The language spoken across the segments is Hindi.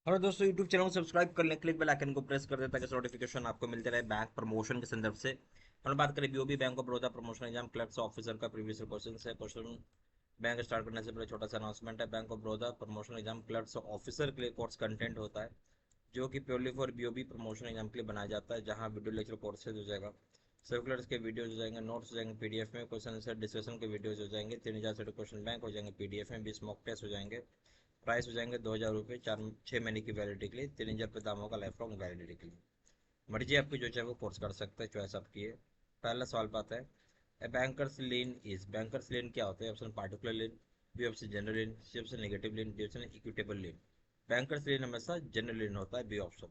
हेलो दोस्तों, यूट्यूब चैनल को सब्सक्राइब कर लें, क्लिक बेल आइकन को प्रेस कर दें ताकि नोटिफिकेशन आपको मिलते रहे बैंक प्रमोशन के संदर्भ से। हम बात करें BOB bank of Baroda promotion exam clerks officer का प्रीवियस क्वेश्चन है। क्वेश्चन बैंक स्टार्ट करने से पहले छोटा सा अनाउंसमेंट है। Bank of Baroda promotion exam clerks officer के लिए कोर्स कंटेंट होता है जो कि purely for BOB promotion exam के लिए बनाया जाता है, जहाँ वीडियो लेक्चर कोर्सेज हो जाएगा, सर्कुलर्स के वीडियोज हो जाएंगे, नोट्स हो जाएंगे पीडीएफ में, क्वेश्चन आंसर डिस्कशन के वीडियोज हो जाएंगे, 3000 से क्वेश्चन बैंक हो जाएंगे पीडीएफ में, 20 मॉक टेस्ट हो जाएंगे। प्राइस हो जाएंगे 2000 रुपये, 6 महीने की वैलिडिटी के लिए, 3000 रुपये दाम होगा लाइफ लॉन्ग वैलिडिटी के लिए। मर्जी आपकी, जो चाहे वो कोर्स कर सकते हैं, चॉइस आपकी है। पहला सवाल पाता है, a bankers lien is, bankers lien क्या होता है? Option particular lien, B option general lien, C option negative lien, D option equitable lien. Bankers lien हमेशा जनरल लीन होता है, B option.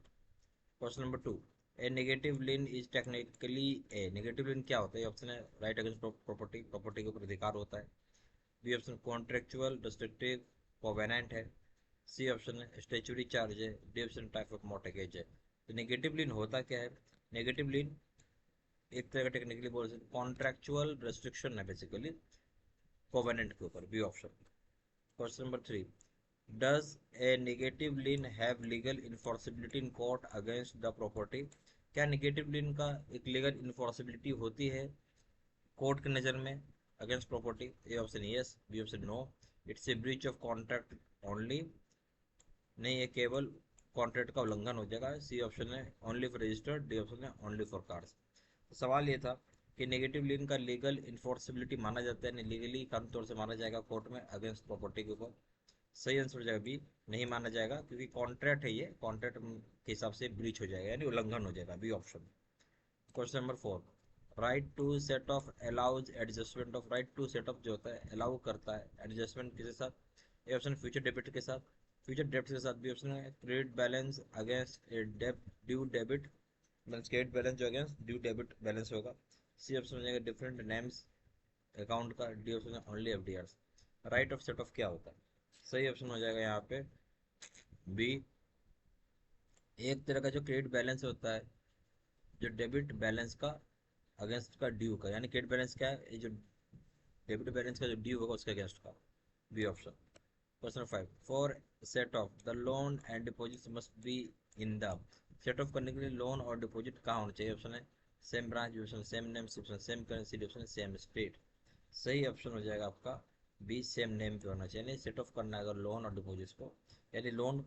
Question number 2, a negative lien is technically, a negative lien क्या होता है? ऑप्शन है राइट अगेंस्ट प्रॉपर्टी, प्रॉपर्टी के ऊपर अधिकार होता है, B option contractual restrictive covenant है, सी ऑप्शन है स्टेचुरी चार्ज है, D option type of mortgage है। तो नेगेटिव लीन होता क्या है? नेगेटिव लीन एक तरह का टेक्निकली बोल सकते कॉन्ट्रेक्चुअल रेस्ट्रिक्शन है बेसिकली कोवेनेंट के ऊपर, B option. Question number 3, does a negative lien have legal enforceability in court against the property? क्या नेगेटिव लीन का एक लीगल इन्फोर्सिबिलिटी होती है कोर्ट की नज़र में against property? A option yes, B option no, it's a breach of contract only, नहीं ये केवल कॉन्ट्रैक्ट का उल्लंघन हो जाएगा, सी ऑप्शन है only for registered, D option है ओनली फॉर कार्स। तो सवाल ये था कि नेगेटिव लीन का लीगल इन्फोर्सिबिलिटी माना जाता है, लीगली कानूनी तौर से माना जाएगा कोर्ट में अगेंस्ट प्रॉपर्टी के ऊपर? सही आंसर हो जाएगा बी, नहीं माना जाएगा, क्योंकि कॉन्ट्रैक्ट है, ये कॉन्ट्रैक्ट के हिसाब से ब्रीच हो जाएगा, यानी उल्लंघन हो जाएगा, B option. Question number 4, right to set off allows adjustment of, right to set off जो होता है अलाउ करता है एडजस्टमेंट किसके साथ? ए ऑप्शन फ्यूचर डेबिट के साथ, फ्यूचर डेब्ट के साथ, बी ऑप्शन है क्रेडिट बैलेंस अगेंस्ट डेब्ट due debit, mean credit balance जो अगेंस्ट ड्यू डेबिट बैलेंस होगा, सी ऑप्शन हो जाएगा डिफरेंट नेम्स अकाउंट का, डी ऑप्शन है only F D R. Right of set of क्या होता है? सही ऑप्शन हो जाएगा यहाँ पे बी, एक तरह का जो क्रेडिट बैलेंस होता है जो डेबिट बैलेंस का अगेंस्ट का ड्यू का, यानी क्रेडिट बैलेंस क्या है? ये जो डेबिट बैलेंस का जो ड्यू होगा उसके अगेंस्ट का, B option. Question 5, for set off the loan and deposit must be in the, set off करने के लिए लोन और डिपॉजिट कहाँ होना चाहिए? ऑप्शन है same branch, option same name, option same currency, option same state. सही ऑप्शन हो जाएगा आपका बी, सेम नेम पे होना चाहिए, सेट ऑफ करना है अगर लोन और डिपॉजिट को, यानी लोन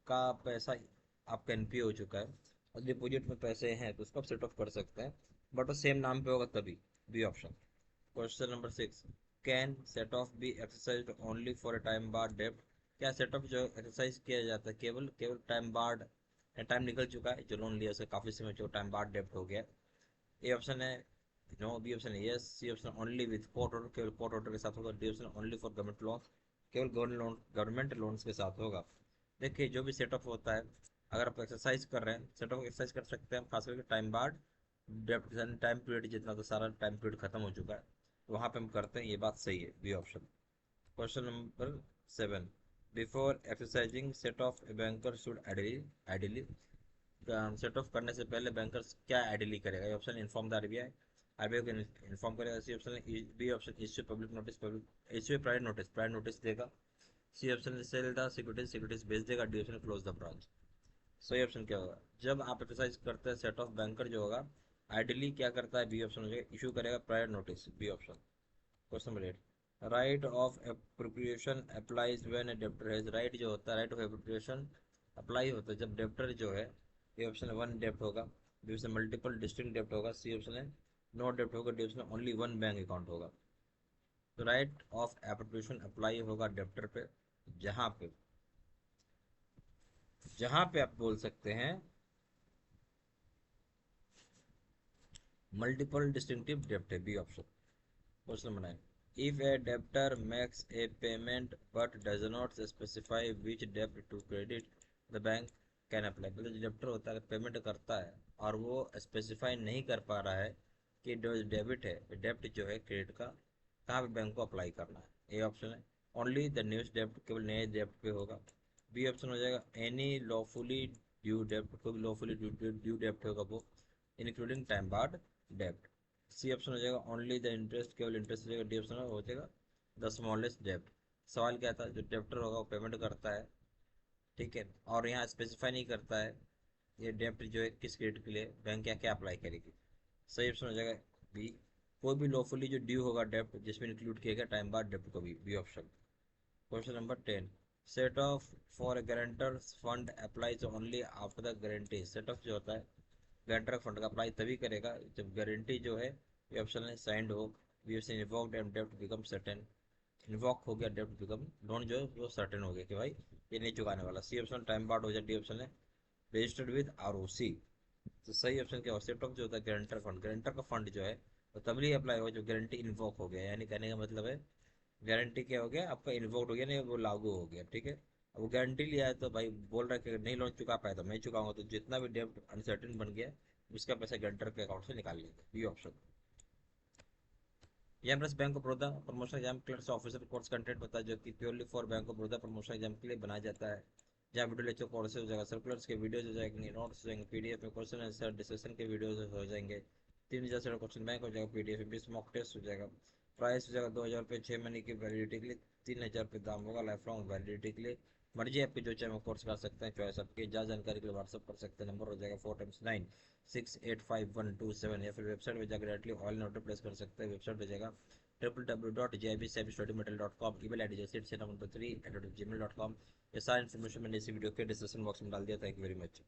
का पैसा आपका एनपीए हो चुका है और डिपॉजिट में पैसे हैं तो उसको आप सेट ऑफ कर सकते हैं, बट वो सेम नाम पे होगा तभी, B option. Question number 6, can set off be exercise only for a time bar डेब्ट? क्या सेट ऑफ जो एक्सरसाइज किया जाता है केवल केवल टाइम बार्ड, टाइम निकल चुका है जो लोन लिया उसे काफी समय जो टाइम बार्ड डेब्ट हो गया? ए ऑप्शन है नो, बी ऑप्शन है yes, C option only with court order, केवल कोर्ट ऑर्डर के साथ होगा, D option only for government loan, केवल गवर्नमेंट लोन्स के साथ होगा। देखिए जो भी सेट ऑफ होता है, अगर आप एक्सरसाइज कर रहे हैं सेट ऑफ एक्सरसाइज कर सकते हैं, खास करके टाइम बार्ड डेब्ट, टाइम पीरियड जितना तो सारा टाइम पीरियड खत्म हो चुका है तो वहाँ पे हम करते हैं, ये बात सही है, B option. Question number 7, before exercising set off a banker should ideally, ideally set off करने से पहले बैंकर्स क्या आइडियली करेगा? Option inform the RBI, RBI को इन्फॉर्म करेगा, सी ऑप्शन है B option issue public notice, public issue private notice, private notice देगा, C option sell the securities, securities बेच देगा, D option close the branch. सही ऑप्शन क्या होगा? जब आप एक्सरसाइज करते हैं सेट ऑफ बैंकर जो होगा आइडियली क्या करता है? बी ऑप्शन हो जाएगा इशू करेगा private notice, B option. Question number 8, right of appropriation applies when a debtor has, right जो होता है राइट ऑफ एप्रोप्रिएशन अप्लाई होता है जब डेब्टर जो है, ए ऑप्शन वन डेब्ट होगा, बी ऑप्शन मल्टीपल डिस्टिंक्ट डेब्ट होगा, सी ऑप्शन है नो डेब्ट होगा, D option only one bank account होगा। तो राइट ऑफ एप्रोप्रिएशन अप्लाई होगा डेब्टर पे जहाँ पे, जहाँ पे आप बोल सकते हैं मल्टीपल डिस्टिंक्टिव डेब्ट है, B option. Question number 9, if a debtor makes a payment but does not specify which debt to credit, the bank can apply, मतलब जो डेब्टर होता है पेमेंट करता है और वो स्पेसिफाई नहीं कर पा रहा है कि जो डेबिट है डेब्ट जो है क्रेडिट का कहाँ पे बैंक को अप्लाई करना है? ए ऑप्शन है ओनली द न्यूज डेब्ट, केवल नए डेब्ट पे होगा, बी ऑप्शन हो जाएगा एनी लॉफुली ड्यू डेब्ट, कोई लॉफुली ड्यू डेब्ट होगा वो इंक्लूडिंग टाइम बार्ड डेब्ट, सी ऑप्शन हो जाएगा ओनली द इंटरेस्ट, केवल इंटरेस्ट हो जाएगा, डी ऑप्शन हो जाएगा द स्मॉलेस्ट डेब्ट। सवाल क्या था? जो डेब्टर होगा वो पेमेंट करता है ठीक है। और यहाँ स्पेसिफाई नहीं करता है ये डेप्ट जो है किस क्रेडिट के लिए बैंक क्या क्या अप्लाई करेगी। सही ऑप्शन हो जाएगा बी। कोई भी लॉफुली जो ड्यू होगा डेप्ट जिसमें इंक्लूड किया गया टाइम बाद डेप्ट को B option. Question number 10, set off for a guarantor fund applies only after the guarantee. Set off जो होता है गारंटर फंड का अप्लाई तभी करेगा जब गारंटी जो है ये ऑप्शन है साइंड हो, बी ऑप्शन इन्वॉक्ड एंड डेप्ट बिकम सर्टेन। इन्वॉक हो गया डेप्ट बिकम लोन जो है वो सर्टेन हो गया कि भाई ये नहीं चुकाने वाला। सी ऑप्शन टाइम बाद हो जाए। डी ऑप्शन है रजिस्टर्ड विद आरओसी। तो सही ऑप्शन क्या हो, सेट ऑफ जो होता है गारंटर फंड, गारंटर का फंड जो है वो तभी अप्लाई होगा जब गारंटी इन्वॉक हो गया, यानी कहने का मतलब है गारंटी क्या हो गया आपका इन्वोक्ड हो गया, नहीं वो लागू हो गया। ठीक है। अब वो गारंटी लिया है तो भाई बोल रहा है कि नहीं लोन चुका पाया तो मैं चुकाऊंगा, तो जितना भी डेब्ट अनसर्टेन बन गया उसका पैसा गारंटर के अकाउंट से निकाल लेंगे। B option. यहाँ plus bank of Baroda promotion exam clerks officer course content होता है जो कि purely for bank of Baroda promotion exam के लिए बनाया जाता है। जहाँ वीडियो लेक्चर कोर्सेज हो जाएगा, सर्कुलर्स के वीडियोज हो जाएंगे, नोट्स हो जाएंगे, पीडीएफ में क्वेश्चन आंसर डिस्कशन के वीडियोज हो जाएंगे, 3,000 से क्वेश्चन बैंक हो जाएगा पीडीएफ, 20 मॉक टेस्ट हो जाएगा। प्राइस हो जाएगा 2,000 रुपये 6 महीने की वैलिडिटी के लिए, 3,000 रुपये दाम होगा लाइफ लॉन्ग वैलिडिटी के लिए। मर्जी आपकी जो चाहे वो कोर्स कर सकते हैं, चॉइस आपकी। ज़्यादा जानकारी के लिए व्हाट्सअप कर सकते हैं, नंबर हो जाएगा 4x9 685 127, या फिर वेबसाइट में जाकर डायरेक्टली ऑनलाइन ऑर्डर प्लेस कर सकते हैं। वेबसाइट हो जाएगा www.jibstudymaterial.com। ईमेल आईडी जैसे 3 @gmail.com। ये सारा इन्फॉर्मेशन मैंने इसी वीडियो के डिस्क्रिप्शन बॉक्स में डाल दिया। Thank you very much.